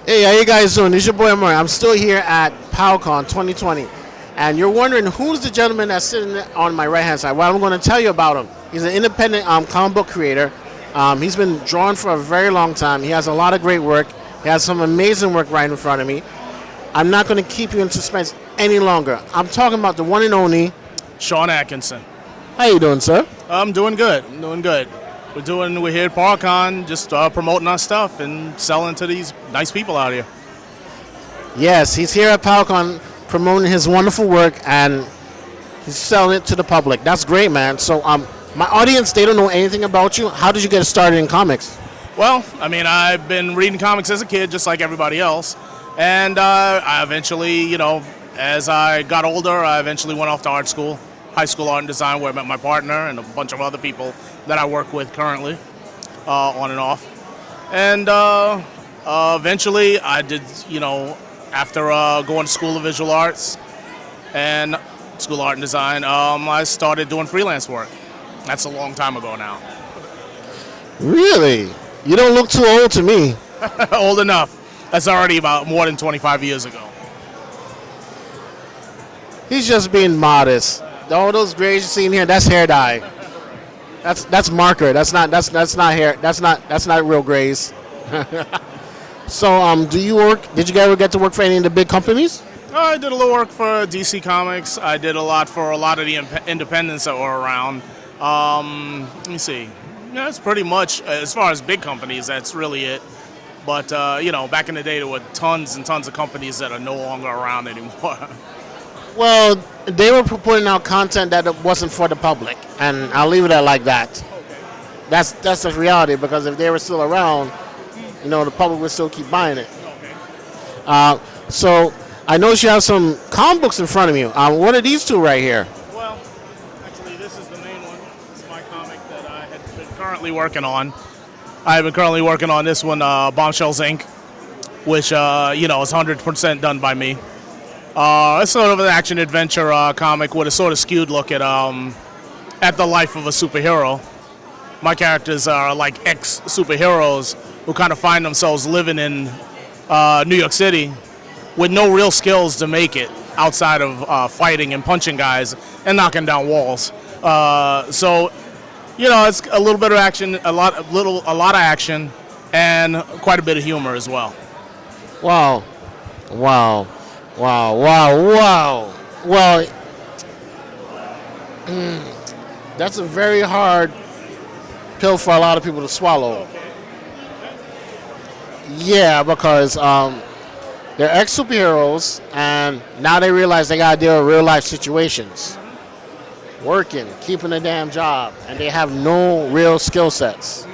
Hey, how you guys doing? This is your boy Amari. I'm still here at Pow Con 2020. And you're wondering who's the gentleman that's sitting on my right hand side. Well, I'm going to tell you about him. He's an independent comic book creator. He's been drawing for a very long time. He has a lot of great work. He has some amazing work right in front of me. I'm not going to keep you in suspense any longer. I'm talking about the one and only Shawn Atkinson. How you doing, sir? I'm doing good. I'm doing good. We're here at Pow Con, just promoting our stuff and selling to these nice people out here. Yes, he's here at Pow Con promoting his wonderful work and he's selling it to the public. That's great, man. So, my audience, they don't know anything about you. How did you get started in comics? Well, I mean, I've been reading comics as a kid, just like everybody else. And I eventually, as I got older, I eventually went off to art school, high school art and design, where I met my partner and a bunch of other people that I work with currently, on and off. And eventually I did, after going to School of Visual Arts and School of Art and Design, I started doing freelance work. That's a long time ago now. Really? You don't look too old to me. Old enough. That's already about more than 25 years ago. He's just being modest. All those grays you see in here, that's hair dye. That's marker. That's not hair. That's not real grays. So, do you work? Did you ever get to work for any of the big companies? I did a little work for DC Comics. I did a lot for a lot of the independents that were around. Let me see. Yeah, it's pretty much, as far as big companies, that's really it. But, back in the day, there were tons and tons of companies that are no longer around anymore. Well, they were putting out content that wasn't for the public, and I'll leave it at like that. Okay. That's the reality, because if they were still around, the public would still keep buying it. Okay. So I noticed you have some comic books in front of you. What are these two right here? Well, actually, this is the main one. This is my comic that I had been currently working on. I have been currently working on this one, Bombshells Inc., which, is 100% done by me. It's sort of an action-adventure comic with a sort of skewed look at the life of a superhero. My characters are like ex-superheroes who kind of find themselves living in New York City with no real skills to make it outside of fighting and punching guys and knocking down walls. So, it's a little bit of action, a lot of action, and quite a bit of humor as well. Wow. Well, that's a very hard pill for a lot of people to swallow. Yeah, because they're ex-superheroes, and now they realize they got to deal with real-life situations. Working, keeping a damn job, and they have no real skill sets.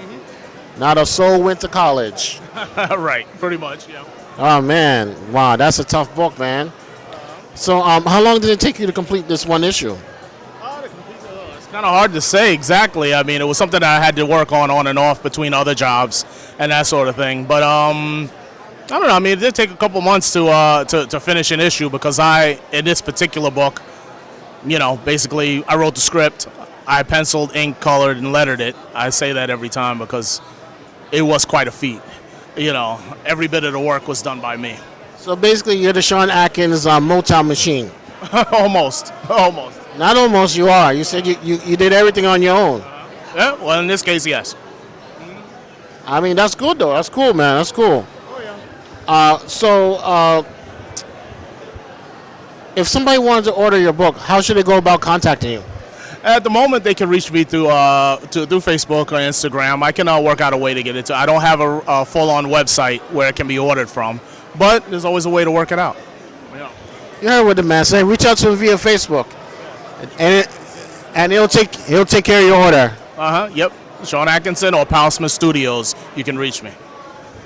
Not a soul went to college. Right, pretty much, yeah. Oh, man. Wow, that's a tough book, man. So, how long did it take you to complete this one issue? It's kind of hard to say exactly. I mean, it was something that I had to work on and off between other jobs and that sort of thing. But, I don't know. I mean, it did take a couple months to finish an issue because in this particular book, basically I wrote the script, I penciled, ink, colored, and lettered it. I say that every time because it was quite a feat. Every bit of the work was done by me. So basically, you're the Shawn Atkins Motown machine. Almost. Not almost, you are. You said you did everything on your own. Yeah, well, in this case, yes. I mean, that's good, though. That's cool, man. That's cool. Oh, yeah. If somebody wanted to order your book, how should they go about contacting you? At the moment, they can reach me through Facebook or Instagram. I can work out a way to get it to. I don't have a full-on website where it can be ordered from, but there's always a way to work it out. Yeah. You heard what the man said. Reach out to him via Facebook, and he'll take care of your order. Yep. Shawn Atkinson or Powsmith Studios. You can reach me.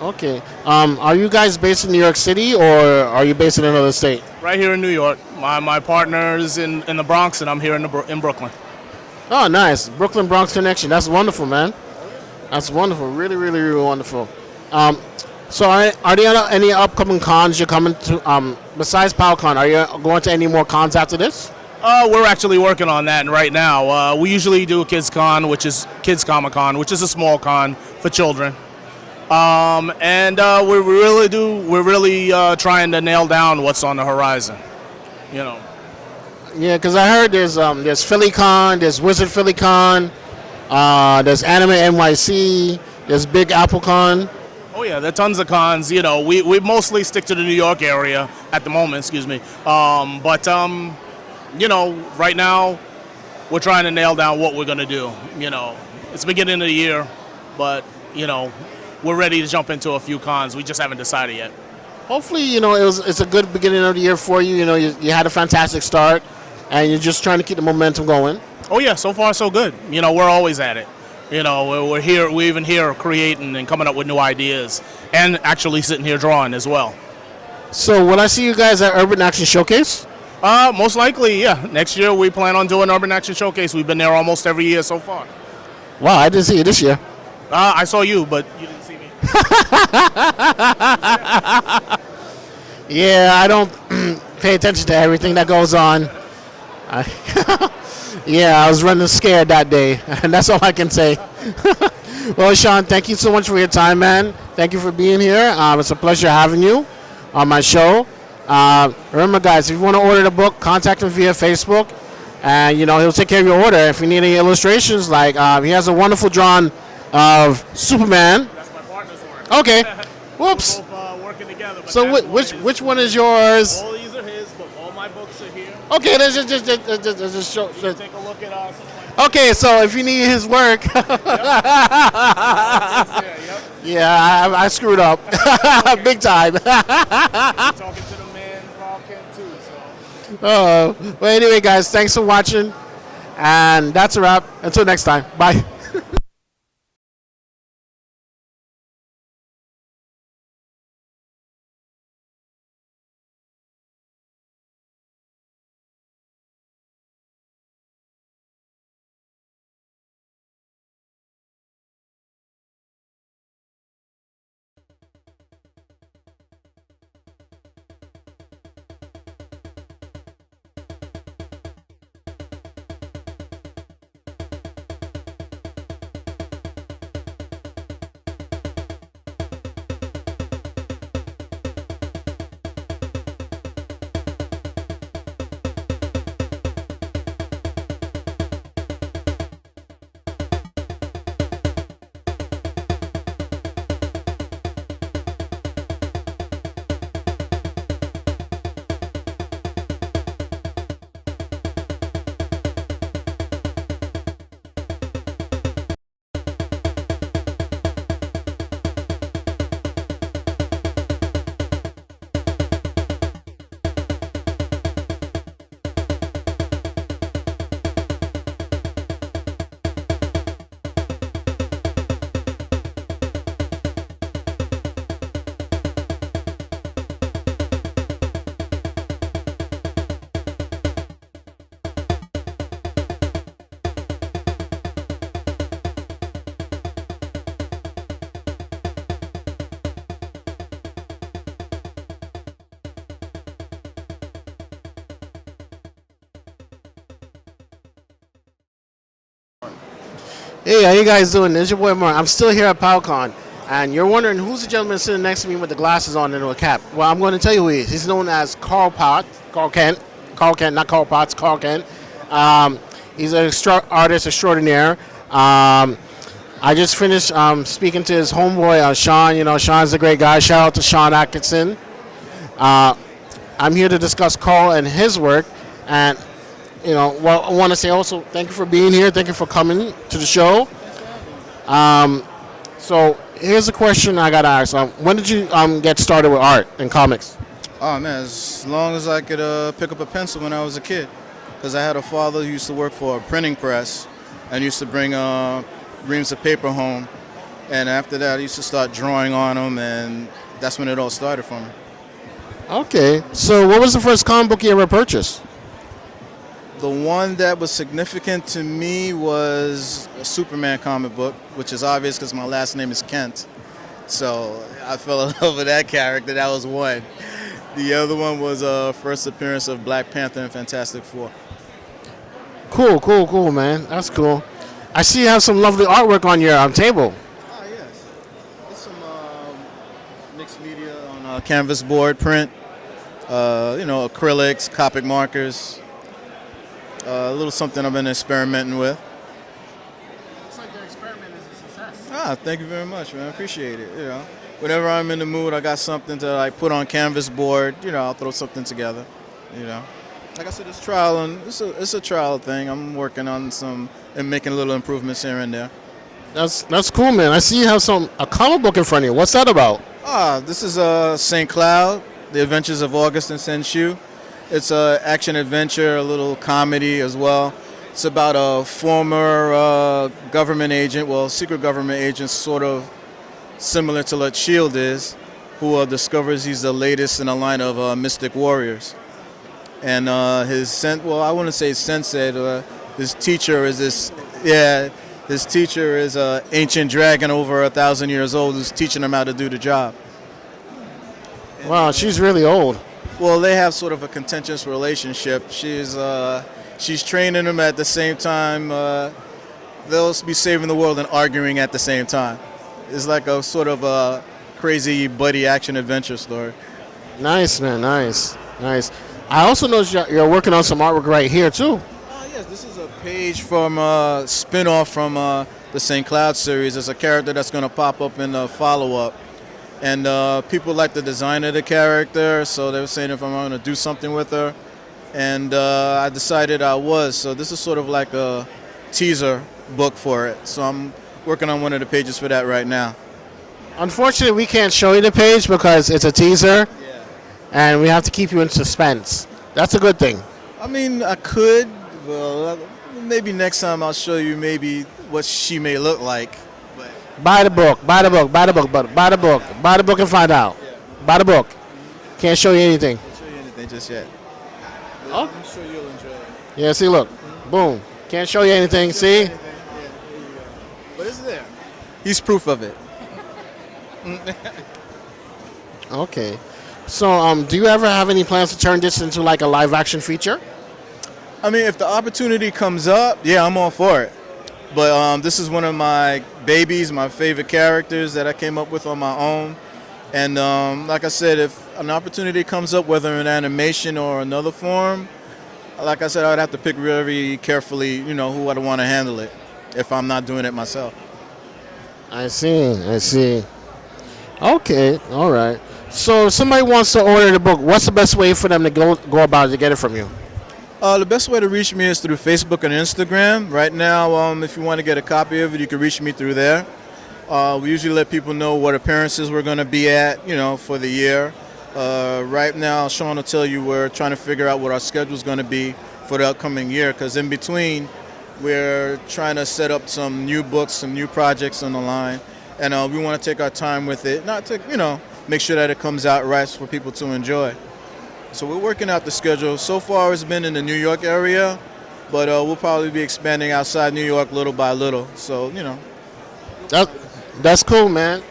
Okay. Are you guys based in New York City, or are you based in another state? Right here in New York. My partner is in the Bronx, and I'm here in Brooklyn. Oh, nice. Brooklyn Bronx connection. That's wonderful, man. That's wonderful. Really, really, really wonderful. So are there any upcoming cons you're coming to, besides Pow Con? Are you going to any more cons after this? We're actually working on that right now. We usually do a Kids Con, which is Kids Comic Con, which is a small con for children. And we're really trying to nail down what's on the horizon. You know. Yeah, because I heard there's PhillyCon, there's Wizard PhillyCon, there's Anime NYC, there's Big Apple Con. Oh yeah, there are tons of cons. You know, we mostly stick to the New York area at the moment. Excuse me. But you know, right now we're trying to nail down what we're gonna do. You know, it's beginning of the year, but you know, we're ready to jump into a few cons. We just haven't decided yet. Hopefully, you know, it's a good beginning of the year for you. You know, you had a fantastic start, and you're just trying to keep the momentum going. Oh yeah, so far so good. You know, we're always at it. You know, we're here. We're even here creating and coming up with new ideas, and actually sitting here drawing as well. So, will I see you guys at Urban Action Showcase? Most likely, yeah. Next year we plan on doing Urban Action Showcase. We've been there almost every year so far. Wow, I didn't see you this year. I saw you, but you didn't see me. Yeah, I don't pay attention to everything that goes on. Yeah, I was running scared that day, and that's all I can say. Well, Shawn, thank you so much for your time, man. Thank you for being here. It's a pleasure having you on my show. Remember, guys, if you want to order the book, contact him via Facebook, and you know he'll take care of your order. If you need any illustrations, like he has a wonderful drawing of Superman. That's my partner's work. Okay. Whoops. We're both working together. But So which one is yours? All these are his, but all my books are here. Okay, let's just show. Take a look at us. Okay, so if you need his work, yeah, I screwed up, big time. Talking to the man, Paul Kent too. So. Well, anyway, guys, thanks for watching, and that's a wrap. Until next time, bye. Hey, how you guys doing? This is your boy Mark. I'm still here at Pow Con, and you're wondering who's the gentleman sitting next to me with the glasses on and a cap. Well, I'm going to tell you who he is. He's known as Carl Kent, not Carl Potts, Carl Kent. He's an artist extraordinaire. I just finished speaking to his homeboy, Shawn. You know, Shawn's a great guy. Shout out to Shawn Atkinson. I'm here to discuss Carl and his work, and you know, well, I want to say also thank you for being here. Thank you for coming to the show. So here's a question I got to ask. When did you get started with art and comics? Oh, man, as long as I could pick up a pencil when I was a kid. Because I had a father who used to work for a printing press and used to bring reams of paper home. And after that, I used to start drawing on them, and that's when it all started for me. Okay. So what was the first comic book you ever purchased? The one that was significant to me was a Superman comic book, which is obvious because my last name is Kent. So I fell in love with that character. That was one. The other one was first appearance of Black Panther and Fantastic Four. Cool, man. That's cool. I see you have some lovely artwork on your table. Ah, yes. It's some canvas board print, acrylics, Copic markers, a little something I've been experimenting with. Looks like your experiment is a success. Thank you very much, man. I appreciate it. Whenever I'm in the mood, I got something to like put on canvas board. I'll throw something together. Like I said, it's trial and it's a trial thing. I'm working on some and making little improvements here and there. That's cool, man. I see you have a comic book in front of you. What's that about? This is St. Cloud, The Adventures of August and Senshu. It's an action adventure, a little comedy as well. It's about a former government agent, secret government agent, sort of similar to what S.H.I.E.L.D. is, who discovers he's the latest in a line of mystic warriors. And I wouldn't say sensei, his teacher is his teacher is an ancient dragon over 1,000 years old who's teaching him how to do the job. Wow, she's really old. Well, they have sort of a contentious relationship. She's training him at the same time. They'll be saving the world and arguing at the same time. It's like a sort of a crazy buddy action adventure story. Nice, man. Nice. I also noticed you're working on some artwork right here too. Yes, this is a page from a spin-off from the St. Cloud series. There's a character that's going to pop up in the follow-up. And people like the design of the character, so they were saying if I'm going to do something with her. And I decided I was. So this is sort of like a teaser book for it. So I'm working on one of the pages for that right now. Unfortunately, we can't show you the page because it's a teaser. Yeah. And we have to keep you in suspense. That's a good thing. I mean, I could. Well, maybe next time I'll show you maybe what she may look like. But Buy the book and find out. Yeah. Buy the book. Can't show you anything. Can't show you anything just yet. Oh. I'm sure you'll enjoy it. Yeah, see, look. Boom. Can't show you anything, see? Yeah, there you go. But it's there. He's proof of it. Okay. So, do you ever have any plans to turn this into like a live action feature? I mean, if the opportunity comes up, yeah, I'm all for it. But this is one of my babies, my favorite characters that I came up with on my own. And like I said, if an opportunity comes up, whether in animation or another form, like I said, I'd have to pick very carefully, who I'd want to handle it if I'm not doing it myself. I see. Okay, all right. So if somebody wants to order the book, what's the best way for them to go about it to get it from you? The best way to reach me is through Facebook and Instagram. Right now, if you want to get a copy of it, you can reach me through there. We usually let people know what appearances we're going to be at, for the year. Right now, Shawn will tell you we're trying to figure out what our schedule is going to be for the upcoming year, because in between, we're trying to set up some new books, some new projects on the line, and we want to take our time with it, not to, make sure that it comes out right for people to enjoy. So we're working out the schedule. So far, it's been in the New York area, but we'll probably be expanding outside New York little by little. So, That's cool, man.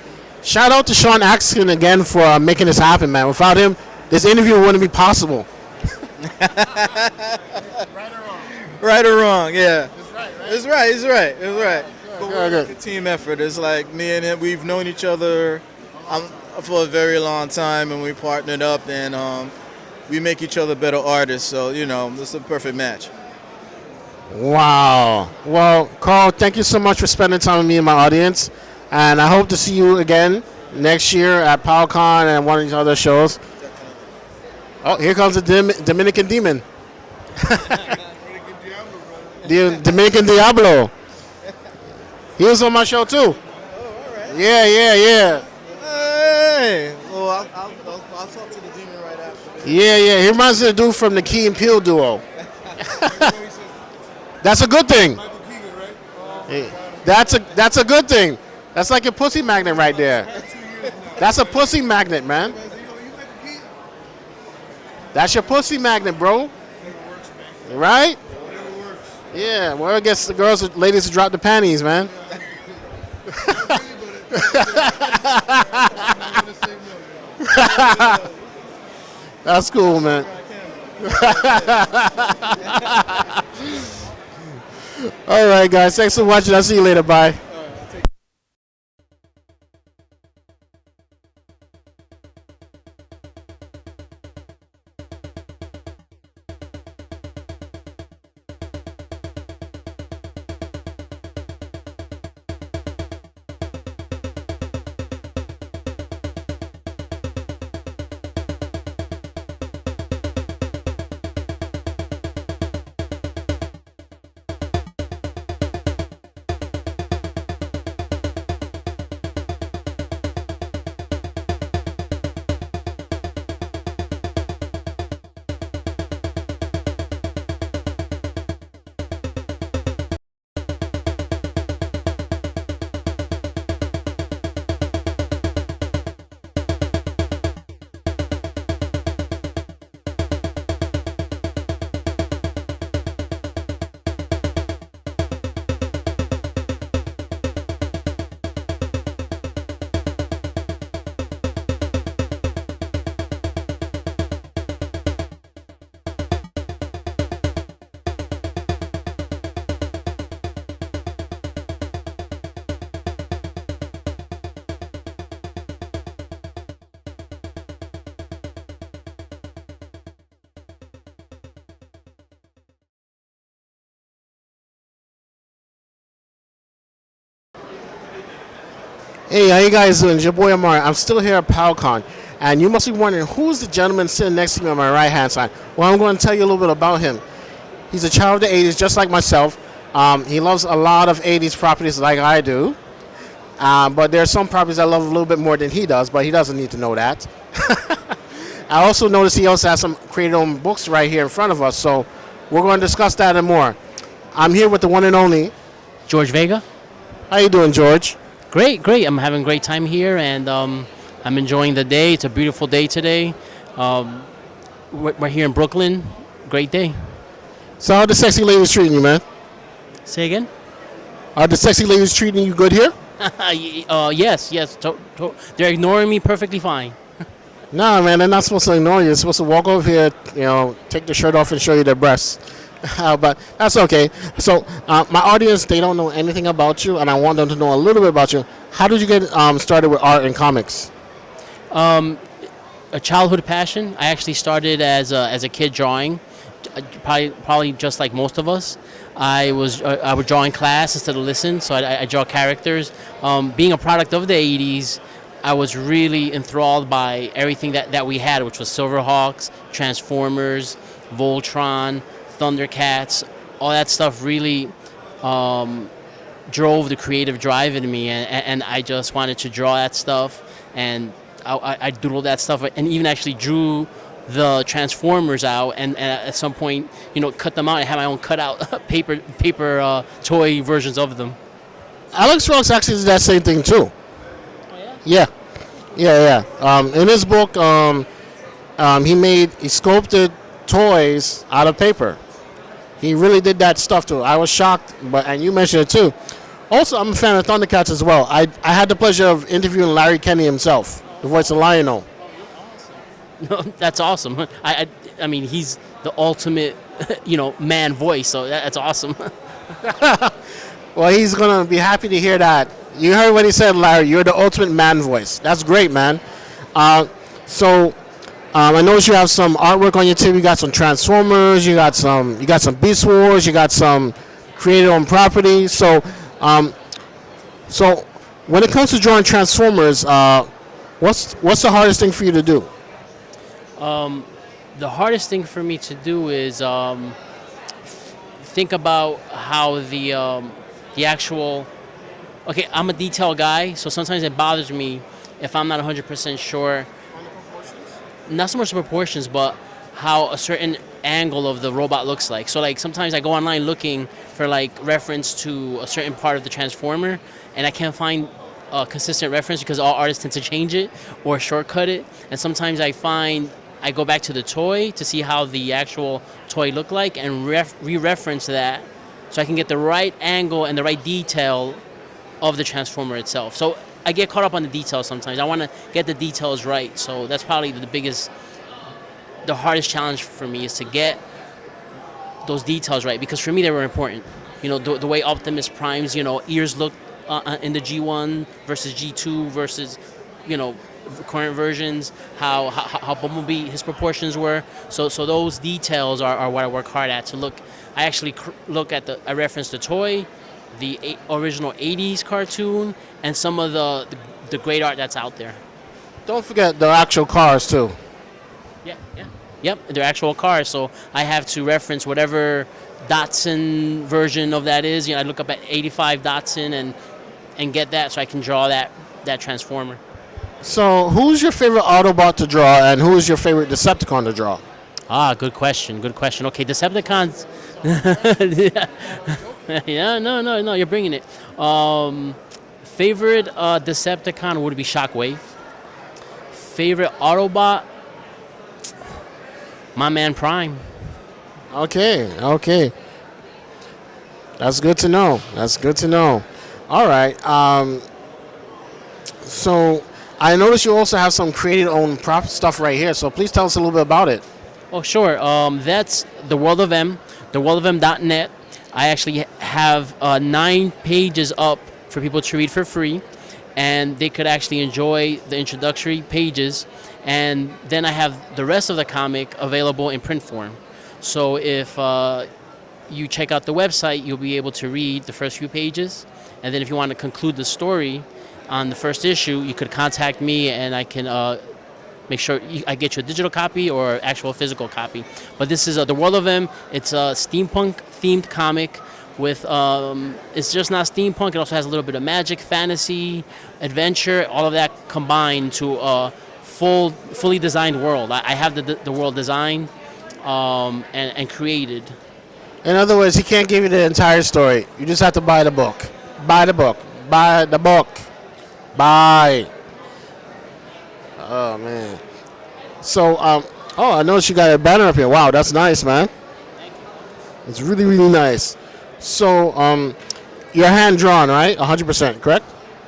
Shout out to Shawn Atkinson again for making this happen, man. Without him, this interview wouldn't be possible. Right or wrong, yeah. It's right, It's right. But Good. it's a team effort. It's like me and him, we've known each other for a very long time, and we partnered up, and we make each other better artists. So, it's a perfect match. Wow. Well, Carl, thank you so much for spending time with me and my audience. And I hope to see you again next year at Pow Con and one of these other shows. Oh, here comes the Dominican Demon. The Dominican Diablo. He was on my show too. Oh, all right. Yeah. Hey. Well, I'll talk to the demon right after this. Yeah. He reminds me of the dude from the Key and Peele duo. That's a good thing. Hey, that's a good thing. That's like a pussy magnet right there. That's a pussy magnet, man. That's your pussy magnet, bro. Right? Yeah, well, I guess the ladies to drop the panties, man. That's cool, man. All right, guys. Thanks for watching. I'll see you later. Bye. Hey, how you guys doing? It's your boy Amari. I'm still here at Pow Con, and you must be wondering who's the gentleman sitting next to me on my right hand side. Well, I'm going to tell you a little bit about him. He's a child of the 80s, just like myself. He loves a lot of 80s properties like I do, but there are some properties I love a little bit more than he does, but he doesn't need to know that. I also noticed he also has some created own books right here in front of us, so we're going to discuss that and more. I'm here with the one and only George Vega. How you doing, George? Great, great. I'm having a great time here, and I'm enjoying the day. It's a beautiful day today. We're here in Brooklyn. Great day. So how are the sexy ladies treating you, man? Say again? Are the sexy ladies treating you good here? Yes. They're ignoring me perfectly fine. Nah, man, they're not supposed to ignore you. They're supposed to walk over here, take the shirt off and show you their breasts. But that's okay. So my audience, they don't know anything about you, and I want them to know a little bit about you. How did you get started with art and comics? A childhood passion. I actually started as a kid drawing, probably just like most of us. I would draw in class instead of listen, so I draw characters. Being a product of the 80s, I was really enthralled by everything that we had, which was Silverhawks, Transformers, Voltron, Thundercats. All that stuff really drove the creative drive in me, and I just wanted to draw that stuff, and I doodled that stuff, and even actually drew the Transformers out, and at some point, cut them out and have my own cutout paper toy versions of them. Alex Ross actually did that same thing too. Oh yeah? Yeah. In his book, he sculpted toys out of paper. He really did that stuff too. I was shocked, and you mentioned it too. Also, I'm a fan of Thundercats as well. I had the pleasure of interviewing Larry Kenney himself, the voice of Lionel. That's awesome. I mean, he's the ultimate, man voice. So that's awesome. Well, he's gonna be happy to hear that. You heard what he said, Larry. You're the ultimate man voice. That's great, man. I noticed you have some artwork on your table. You got some Transformers. You got some Beast Wars. You got some created on property. So when it comes to drawing Transformers, what's the hardest thing for you to do? The hardest thing for me to do is think about how the actual. Okay, I'm a detail guy, so sometimes it bothers me if I'm not 100% sure. Not so much the proportions, but how a certain angle of the robot looks like. So like sometimes I go online looking for like reference to a certain part of the Transformer, and I can't find a consistent reference because all artists tend to change it or shortcut it. And sometimes I go back to the toy to see how the actual toy looked like and re-reference that so I can get the right angle and the right detail of the Transformer itself. So I get caught up on the details sometimes. I want to get the details right. So that's probably the hardest challenge for me is to get those details right, because for me they were important. The way Optimus Prime's, ears look in the G1 versus G2 versus, current versions, how Bumblebee, his proportions were. So those details are what I work hard at to look. I actually I reference the toy, the original 80s cartoon, and some of the great art that's out there. Don't forget the actual cars too. Yep, they're actual cars, so I have to reference whatever Datsun version of that is. I look up at 85 Datsun and get that so I can draw that Transformer. So who's your favorite Autobot to draw, and who's your favorite Decepticon to draw? Good question. Okay, Decepticons. Yeah, no, you're bringing it. Favorite Decepticon would be Shockwave. Favorite Autobot, my man Prime. Okay. That's good to know. All right. So I noticed you also have some created own prop stuff right here. So please tell us a little bit about it. Oh, sure. That's the World of M, theworldofm.net. I actually have 9 pages up for people to read for free, and they could actually enjoy the introductory pages, and then I have the rest of the comic available in print form. So if you check out the website, you'll be able to read the first few pages, and then if you want to conclude the story, on the first issue, you could contact me and I can make sure I get you a digital copy or actual physical copy. But this is The World of M. It's a steampunk themed comic with it's just not steampunk. It also has a little bit of magic, fantasy, adventure, all of that combined to a fully designed world. I have the world designed and created. In other words, he can't give you the entire story. You just have to buy the book. Buy the book. Buy the book. Buy. Oh, man. So, I noticed you got a banner up here. Wow, that's nice, man. Thank you. It's really, really nice. So, you're hand-drawn, right? 100%, correct?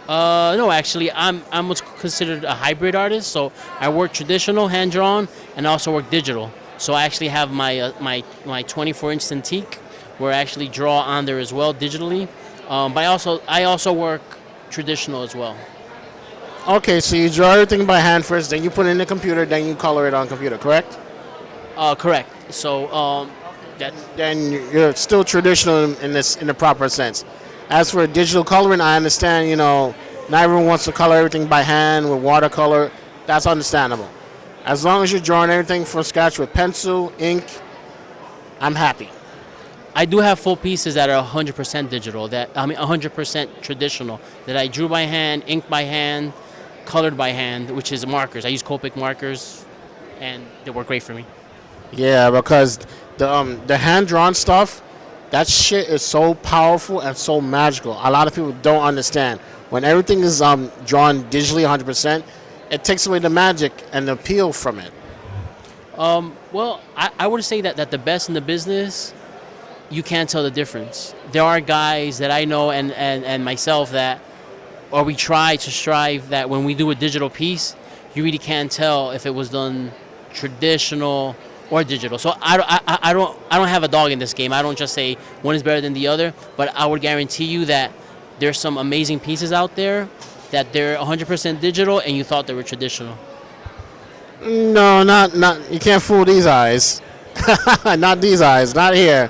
No, actually, I'm what's considered a hybrid artist. So I work traditional, hand-drawn, and I also work digital. So I actually have my 24-inch Cintiq, where I actually draw on there as well digitally. But I also work traditional as well. Okay, so you draw everything by hand first, then you put it in the computer, then you color it on computer, correct? Correct. So Then you're still traditional in the proper sense. As for digital coloring, I understand, not everyone wants to color everything by hand with watercolor. That's understandable. As long as you're drawing everything from scratch with pencil, ink, I'm happy. I do have full pieces that are 100% digital. 100% traditional. That I drew by hand, inked by hand, colored by hand, which is markers. I use Copic markers, and they work great for me. Yeah, because the hand-drawn stuff, that shit is so powerful and so magical. A lot of people don't understand. When everything is drawn digitally 100%, it takes away the magic and the appeal from it. Well, I would say that the best in the business, you can't tell the difference. There are guys that I know and myself we try to strive that when we do a digital piece, you really can't tell if it was done traditional or digital. So I don't have a dog in this game. I don't just say one is better than the other, but I would guarantee you that there's some amazing pieces out there that they're 100% digital and you thought they were traditional. No, not you can't fool these eyes. Not these eyes, not here.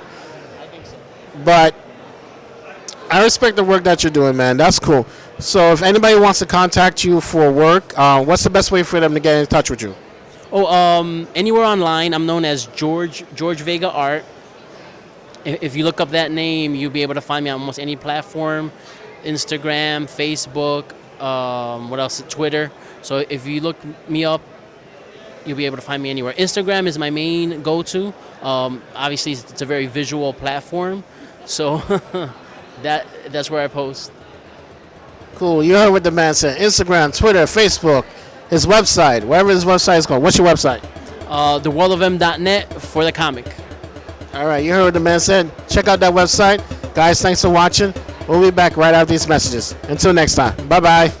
I think so. But I respect the work that you're doing, man. That's cool. So if anybody wants to contact you for work, what's the best way for them to get in touch with you? Anywhere online, I'm known as George Vega Art. If you look up that name, you'll be able to find me on almost any platform, Instagram, Facebook, what else? Twitter. So if you look me up, you'll be able to find me anywhere. Instagram is my main go-to. Obviously, it's a very visual platform, so that's where I post. Cool. You heard what the man said. Instagram, Twitter, Facebook, his website, wherever his website is called. What's your website? theworldofm.net for the comic. All right. You heard what the man said. Check out that website. Guys, thanks for watching. We'll be back right after these messages. Until next time. Bye-bye.